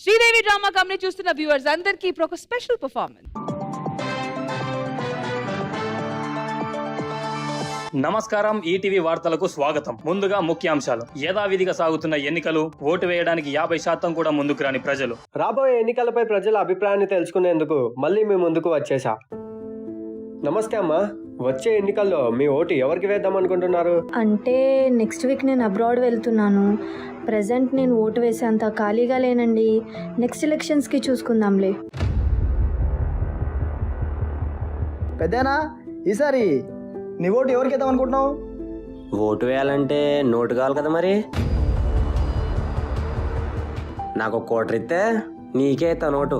Sridevi drama company చూస్తున్న viewers అందరికీ ఇప్పుడు ఒక స్పెషల్ పర్ఫార్మెన్స్. నమస్కారం, ఈటీవీ వార్తలకు స్వాగతం. ముందుగా ముఖ్యాంశాలు. యథావిధిగా సాగుతున్న ఎన్నికలు, ఓటు వేయడానికి 50% కూడా ముందుకు రాని ప్రజలు. రాబోయే ఎన్నికలపై ప్రజల అభిప్రాయాన్ని తెలుసుకునేందుకు మళ్ళీ మీ ముందుకు వచ్చేసా. నమస్తే అమ్మా, వచ్చే ఎన్నికల్లో మీ ఓటు ఎవరికి వేద్దాం అనుకుంటున్నారు? అంటే నెక్స్ట్ వీక్ నేను అబ్రాడ్ వెళ్తున్నాను. ప్రజెంట్ నేను ఓటు వేసేంత ఖాళీగా లేనండి. నెక్స్ట్ ఎలక్షన్స్కి చూసుకుందాంలే. పెద్దనా, ఈసారి నీ ఓటు ఎవరికి వేద్దాం అనుకుంటున్నావు? ఓటు వేయాలంటే నోటు కావాలి కదా, మరి నాకు ఒక కోటర్ ఇస్తే నీకే నోటు.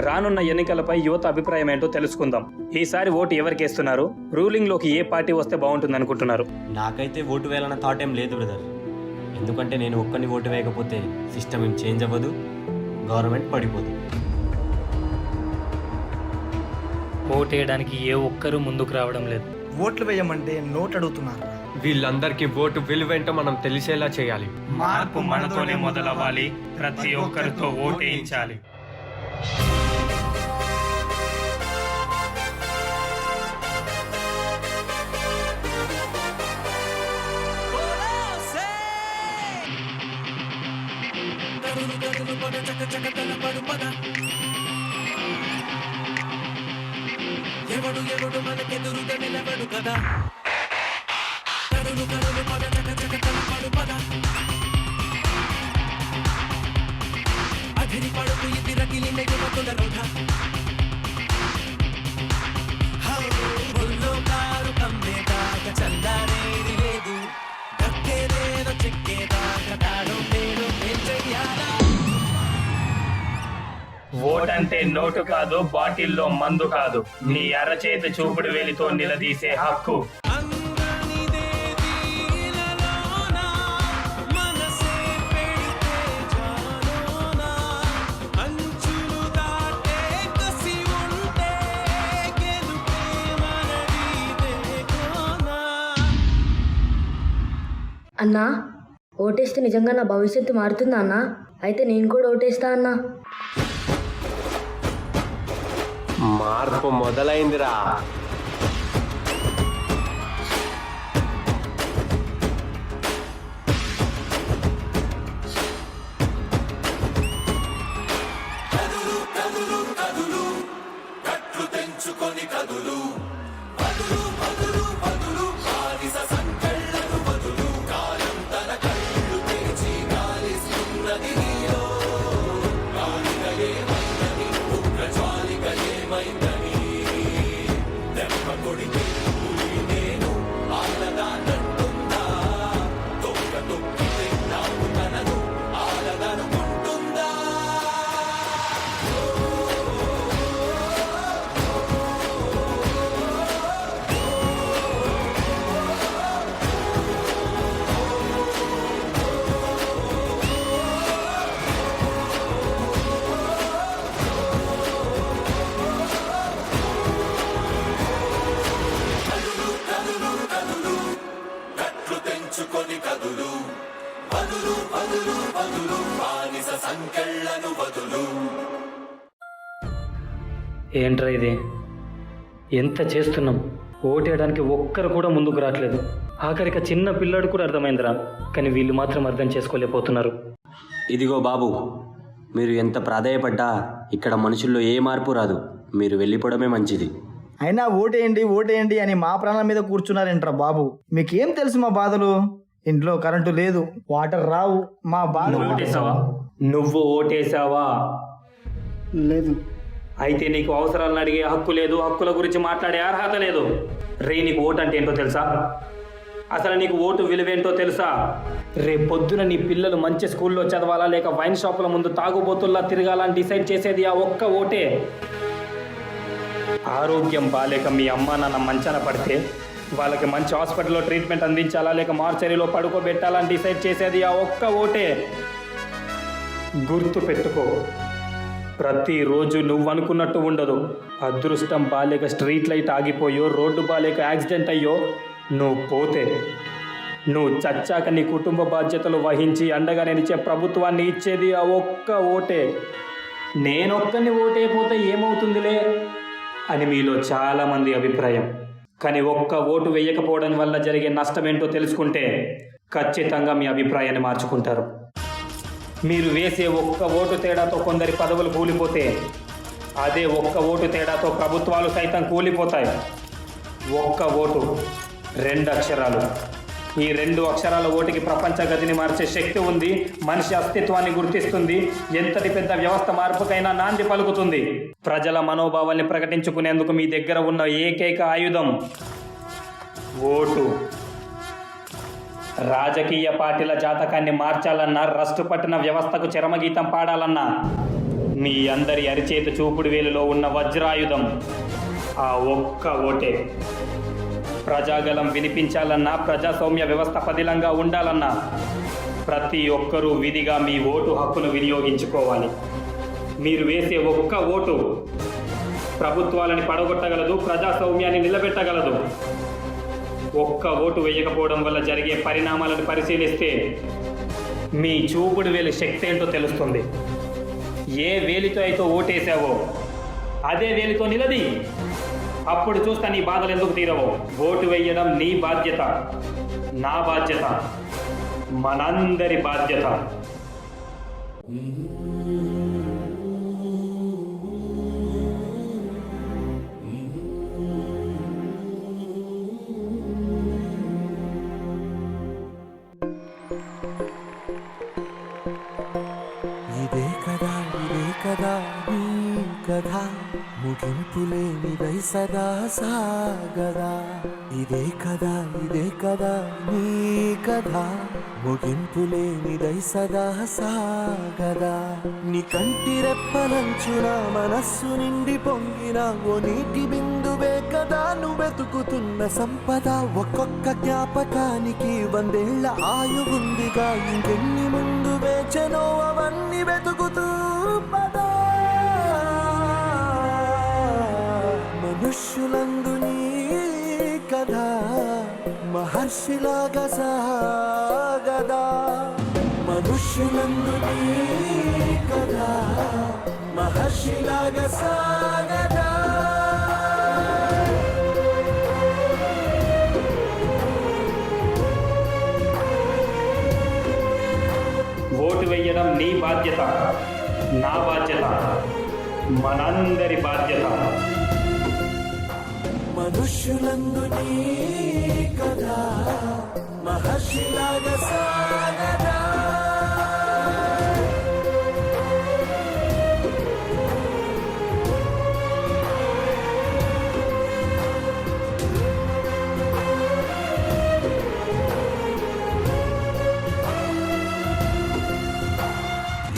రానున్న ఎన్నికలపై యువత అభిప్రాయం ఏంటో తెలుసుకుందాం. ఈసారి ఓటు ఎవరికి వేస్తున్నారు? రూలింగ్ లోకి ఏ పార్టీ వస్తే బాగుంటుంది అనుకుంటున్నారు? నాకైతే ఓటు వేయాలన్న థాట్ ఏం లేదు బ్రదర్. ఎందుకంటే నేను ఒక్కరిని ఓటు వేయకపోతే సిస్టమ్ ఏం చేంజ్ అవ్వదు, గవర్నమెంట్ పడిపోదు. ఓటు వేయడానికి ఏ ఒక్కరూ ముందుకు రావడం లేదు. ఓట్లు వేయమంటే నోట్ అడుగుతున్నారు. వీళ్ళందరికీ ఓటు విలువేంటో మనం తెలిసేలా చేయాలి. మార్పు మనతోనే మొదలవ్వాలి. ప్రతి ఒక్కరితో ఓటేయించాలి. ఎవడు ఎవడు మనకెదురుగా నిలబడు కదా, కరులు కరులు పద చక చక తలపడు పద, అధిరి పడుకు ఇది రగిలిన యువకుల రొధ, ఒళ్ళో కారు కమ్మేదాక చల్లారేది లేదు, దక్కేదేదో చిక్కేదాక తాను నేను ఏం చెయ్యాలా? ఓటంటే నోటు కాదు, బాటిల్లో మందు కాదు, నీ అరచేతి చూపుడు వేలితో నిలదీసే హక్కు. అన్నా, ఓటేస్తే నిజంగా నా భవిష్యత్తు మారుతుందా అన్నా? అయితే నేను కూడా ఓటేస్తా అన్నా. మార్పు మొదలైందిరా. కదులు కదులు కదులు కట్లు తెంచుకొని కదులు, వదులు వదులు వదులు బానిస సంకెళ్ళను వదులు, కాలం తన కళ్ళు తెరిచి గాలిస్తున్నది నీలో, గాలిక ఏమైందని, ఉగ్ర జ్వాలిక ఏమైందని, దెబ్బ కొడితే నేను ఆలదానంటుందా, తొక్క తొక్కితే నాకు తనను ఆలదనుకుంటుందా? తెంచుకొని కదులు, వదులు వదులు వదులు బానిస సంకెళ్ళను వదులు. ఏంట్రా ఇది? ఎంత చేస్తున్నాం, ఓటేయడానికి ఒక్కరు కూడా ముందుకు రావట్లేదు. ఆఖరిక చిన్న పిల్లాడు కూడా అర్థమైందిరా, కానీ వీళ్ళు మాత్రం అర్థం చేసుకోలేకపోతున్నారు. ఇదిగో బాబు, మీరు ఎంత ప్రాధాయపడ్డా ఇక్కడ మనుషుల్లో ఏ మార్పు రాదు. మీరు వెళ్ళిపోవడమే మంచిది. అయినా ఓటేయండి ఓటేయండి అని మా ప్రాణాల మీద కూర్చున్నారేంట్రా బాబు. మీకేం తెలుసు మా బాధలు? ఇంట్లో కరెంటు లేదు, వాటర్ రావు, మా బాధ. నువ్వు ఓటేసావా? లేదు. అయితే నీకు అవసరాలను అడిగే హక్కు లేదు, హక్కుల గురించి మాట్లాడే అర్హత లేదు. నీకు ఓటు అంటే ఏంటో తెలుసా? అసలు నీకు ఓటు విలువేంటో తెలుసా? రేపు పొద్దున నీ పిల్లలు మంచి స్కూల్లో చదవాలా లేక వైన్ షాపుల ముందు తాగుబోతుల్లా తిరగాలని డిసైడ్ చేసేది ఆ ఒక్క ఓటే. ఆరోగ్యం బాలేక మీ అమ్మా నాన్న మంచాన పడితే వాళ్ళకి మంచి హాస్పిటల్లో ట్రీట్మెంట్ అందించాలా లేక మార్చరీలో పడుకోబెట్టాలని డిసైడ్ చేసేది ఆ ఒక్క ఓటే. గుర్తు పెట్టుకో, ప్రతిరోజు నువ్వు అనుకున్నట్టు ఉండదు. అదృష్టం బాలేక స్ట్రీట్ లైట్ ఆగిపోయో, రోడ్డు బాలేక యాక్సిడెంట్ అయ్యో నువ్వు పోతే నువ్వు చచ్చాక నీ కుటుంబ బాధ్యతలు వహించి అండగా నిలిచే ప్రభుత్వాన్ని ఇచ్చేది ఆ ఒక్క ఓటే. నేనొక్కని ఓటైపోతే ఏమవుతుందిలే అని మీలో చాలామంది అభిప్రాయం. కానీ ఒక్క ఓటు వేయకపోవడం వల్ల జరిగే నష్టం ఏంటో తెలుసుకుంటే ఖచ్చితంగా మీ అభిప్రాయాన్ని మార్చుకుంటారు. మీరు వేసే ఒక్క ఓటు తేడాతో కొందరి పదవులు కూలిపోతే అదే ఒక్క ఓటు తేడాతో ప్రభుత్వాలు సైతం కూలిపోతాయి. ఒక్క ఓటు 2 అక్షరాలు. ఈ 2 అక్షరాల ఓటుకి ప్రపంచ గతిని మార్చే శక్తి ఉంది. మనిషి అస్తిత్వాన్ని గుర్తిస్తుంది. ఎంతటి పెద్ద వ్యవస్థ మార్పుకైనా నాంది పలుకుతుంది. ప్రజల మనోభావాల్ని ప్రకటించుకునేందుకు మీ దగ్గర ఉన్న ఏకైక ఆయుధం ఓటు. రాజకీయ పార్టీల జాతకాన్ని మార్చాలన్నా, రాష్ట్రపట్టిన వ్యవస్థకు చరమగీతం పాడాలన్నా మీ అందరి అరిచేతి చూపుడు వేలులో ఉన్న వజ్రాయుధం ఆ ఒక్క ఓటే. ప్రజాగలం వినిపించాలన్నా, ప్రజాస్వామ్య వ్యవస్థ పదిలంగా ఉండాలన్నా ప్రతి ఒక్కరూ విధిగా మీ ఓటు హక్కును వినియోగించుకోవాలి. మీరు వేసే ఒక్క ఓటు ప్రభుత్వాలని పడగొట్టగలదు, ప్రజాస్వామ్యాన్ని నిలబెట్టగలదు. ఒక్క ఓటు వేయకపోవడం వల్ల జరిగే పరిణామాలను పరిశీలిస్తే మీ చూపుడు వేలు శక్తి ఏంటో తెలుస్తుంది. ఏ వేలితో అయితే ఓటేసావో అదే వేలితో నిలది. అప్పుడు చూస్తా నీ బాధలు ఎందుకు తీరవో. ఓటు వేయడం నీ బాధ్యత, నా బాధ్యత, మనందరి బాధ్యత. ఇదే కదా నీ కథ ముగింపులేనిదై సదా సాగదా. ఇదే కదా నీ కథ ముగింపులేనిదై సదా సాగదా. నీ కంటి రెప్పలంచున మనస్సు నిండి పొంగిన ఓ నీటి బిందువే కదా నువ్వెతుకుతున్న సంపద. ఒక్కొక్క జ్ఞాపకానికి 100 ఏళ్ల ఆయువుందిగా. ఇంకెన్ని ముందు వేచనో అవన్నీ వెతుకుతూ పదా. మనుష్యులందు నీ కథ మహర్షిలాగా సాగదా. మనుష్యులందు నీ కథ మహర్షిలాగా సాగదా. ఓటు వేయడం నీ బాధ్యత, నా బాధ్యత, మనందరి బాధ్యత. మనుష్యులందు నీ కథ మహర్షిలాగా సాగదా.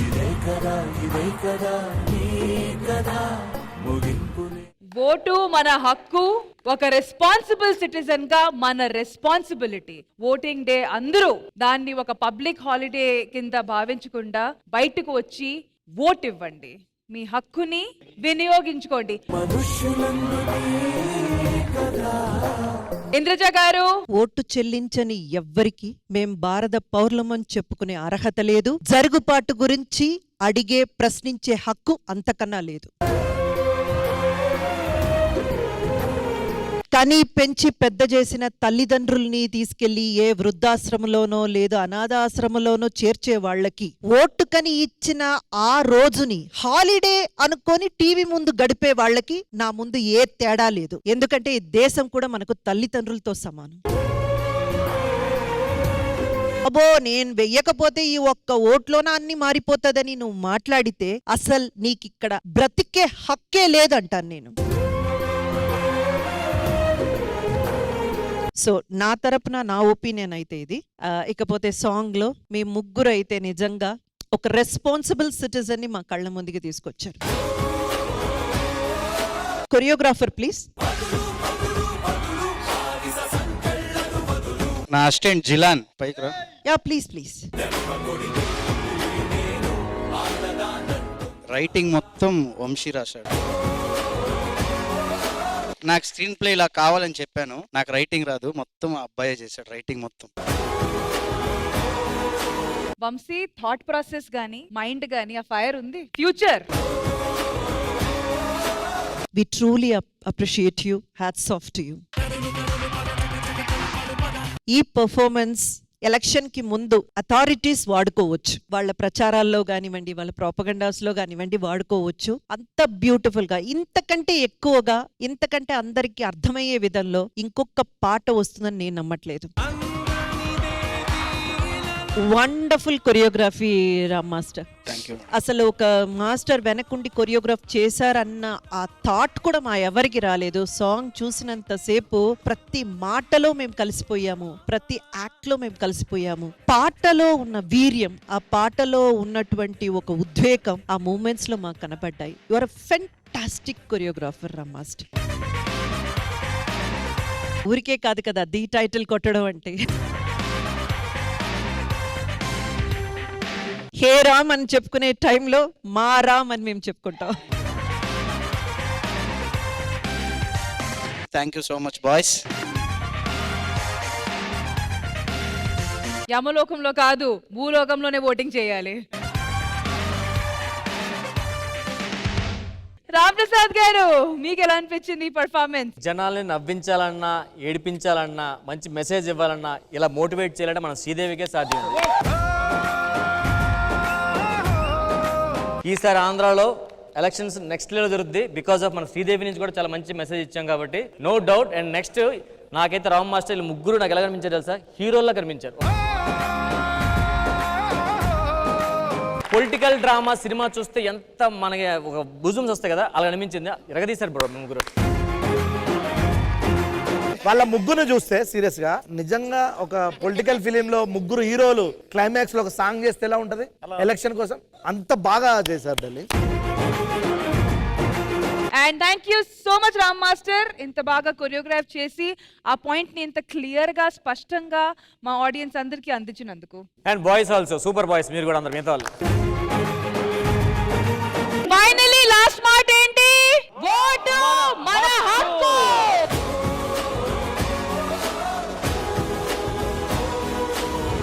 ఇదే కదా నీ కథ ముగింపులే. ఓటు మన హక్కు. ఒక రెస్పాన్సిబుల్ సిటిజన్ గా మన రెస్పాన్సిబిలిటీ. ఓటింగ్ డే అందరూ దాన్ని ఒక పబ్లిక్ హాలిడే కింద భావించకుండా బయటకు వచ్చి ఓట్ ఇవ్వండి. మీ హక్కుని వినియోగించుకోండి. ఇంద్రజ గారు, ఓటు చెల్లించని ఎవ్వరికి మేం భారత పౌరులమని చెప్పుకునే అర్హత లేదు. జరుగుబాటు గురించి అడిగే ప్రశ్నించే హక్కు అంతకన్నా లేదు. కని పెంచి పెద్ద చేసిన తల్లిదండ్రుల్ని తీసుకెళ్లి ఏ వృద్ధాశ్రమంలోనో లేదా అనాథాశ్రమంలోనో చేర్చే వాళ్ళకి ఓటుకని ఇచ్చిన ఆ రోజుని హాలిడే అనుకొని టీవీ ముందు గడిపే వాళ్ళకి నా ముందు ఏ తేడా లేదు. ఎందుకంటే ఈ దేశం కూడా మనకు తల్లిదండ్రులతో సమానం. అబ్బో నేను వెయ్యకపోతే ఈ ఒక్క ఓట్లోన అన్ని మారిపోతుందని నువ్వు మాట్లాడితే అసలు నీకిక్కడ బ్రతికే హక్కే లేదంటాను నేను. సో నా తరపున నా ఒపీనియన్ అయితే ఇది. ఇకపోతే సాంగ్ లో మీ ముగ్గురు అయితే నిజంగా ఒక రెస్పాన్సిబుల్ సిటిజన్ ని మా కళ్ళ ముందుకి తీసుకొచ్చారు. Choreographer please. నా అసిస్టెంట్ జిలాన్ పైకి రా. Yeah please please. రైటింగ్ మొత్తం వంశీ రాశాడు. నాకు స్క్రీన్ ప్లే ఇలా కావాలని చెప్పాను. నాకు రైటింగ్ రాదు, మొత్తం అబ్బాయే చేశాడు రైటింగ్ మొత్తం. వంశీ థాట్ ప్రాసెస్ గానీ మైండ్ గానీ ఆ ఫైర్ ఉంది. Future. We truly appreciate you. Hats off to you. ఈ పర్ఫార్మెన్స్ ఎలక్షన్ కి ముందు అథారిటీస్ వాడుకోవచ్చు, వాళ్ళ ప్రచారాల్లో కానివ్వండి, వాళ్ళ ప్రాపగండాస్ లో కానివ్వండి వాడుకోవచ్చు. అంత బ్యూటిఫుల్ గా, ఇంతకంటే ఎక్కువగా, ఇంతకంటే అందరికీ అర్థమయ్యే విధంలో ఇంకొక పాట వస్తుందని నేను నమ్మట్లేదు. Wonderful choreography Ram master. Thank you. అసలు ఒక మాస్టర్ వెనకుండి కొరియోగ్రాఫ్ చేశారన్న ఆ థాట్ కూడా మా ఎవరికి రాలేదు. సాంగ్ చూసినంతసేపు ప్రతి మాటలో మేము కలిసిపోయాము, ప్రతి యాక్ట్ లో మేము కలిసిపోయాము. పాటలో ఉన్న వీర్యం, ఆ పాటలో ఉన్నటువంటి ఒక ఉద్వేగం ఆ మూమెంట్స్ లో మాకు కనపడ్డాయి. You are a fantastic choreographer Ram master. ఊరికే కాదు కదా ది టైటిల్ కొట్టడం అంటే. హే రామ్ అని చెప్పుకునే టైంలో మా రామ్ అని మేము చెప్పుకుంటాం. Thank you so much boys. యమలోకంలో కాదు, భూలోకంలోనే ఓటింగ్ చేయాలి. రామ్ ప్రసాద్ గారు, మీకు ఎలా అనిపించింది ఈ పర్ఫార్మెన్స్? జనాల్ని నవ్వించాలన్నా, ఏడిపించాలన్నా, మంచి మెసేజ్ ఇవ్వాలన్నా, ఇలా మోటివేట్ చేయాలంటే మనం శ్రీదేవికే సాధ్యం. ఈసారి ఆంధ్రాలో ఎలక్షన్స్ నెక్స్ట్ లెవెల్ జరుగుద్ది బికాస్ ఆఫ్ మన శ్రీదేవి నుంచి కూడా చాలా మంచి మెసేజ్ ఇచ్చాం కాబట్టి నో డౌట్. అండ్ నెక్స్ట్ నాకైతే రామ్ మాస్టర్ వీళ్ళు ముగ్గురు నాకు ఎలా కనిపించారు తెలుసా? హీరోల్లా కనిపించారు. పొలిటికల్ డ్రామా సినిమా చూస్తే ఎంత మనకి ఒక బుజుమ్స్ వస్తాయి కదా, అలా అనిపించింది. ఎరగదీశారు బ్రో ముగ్గురు. వాళ్ళ ముగ్గురు చూస్తే సీరియస్ గా నిజంగా ఒక పొలిటికల్ ఫిలిం లో ముగ్గురు హీరోలు క్లైమాక్స్ లో ఒక సాంగ్ చేస్తే ఎలా ఉంటది ఎలక్షన్ కోసం, అంత బాగా చేశారు Delhi. And thank you so much Ram master, ఇంత బాగా కొరియోగ్రాఫ్ చేసి ఆ పాయింట్ ని ఇంత క్లియర్ గా స్పష్టంగా మా ఆడియన్స్ అందరికీ అందించినందుకు. And boys also super boys మీరు కూడా అందరు మిగతా వాళ్ళు. ఫైనలీ లాస్ట్ మాట ఏంటి?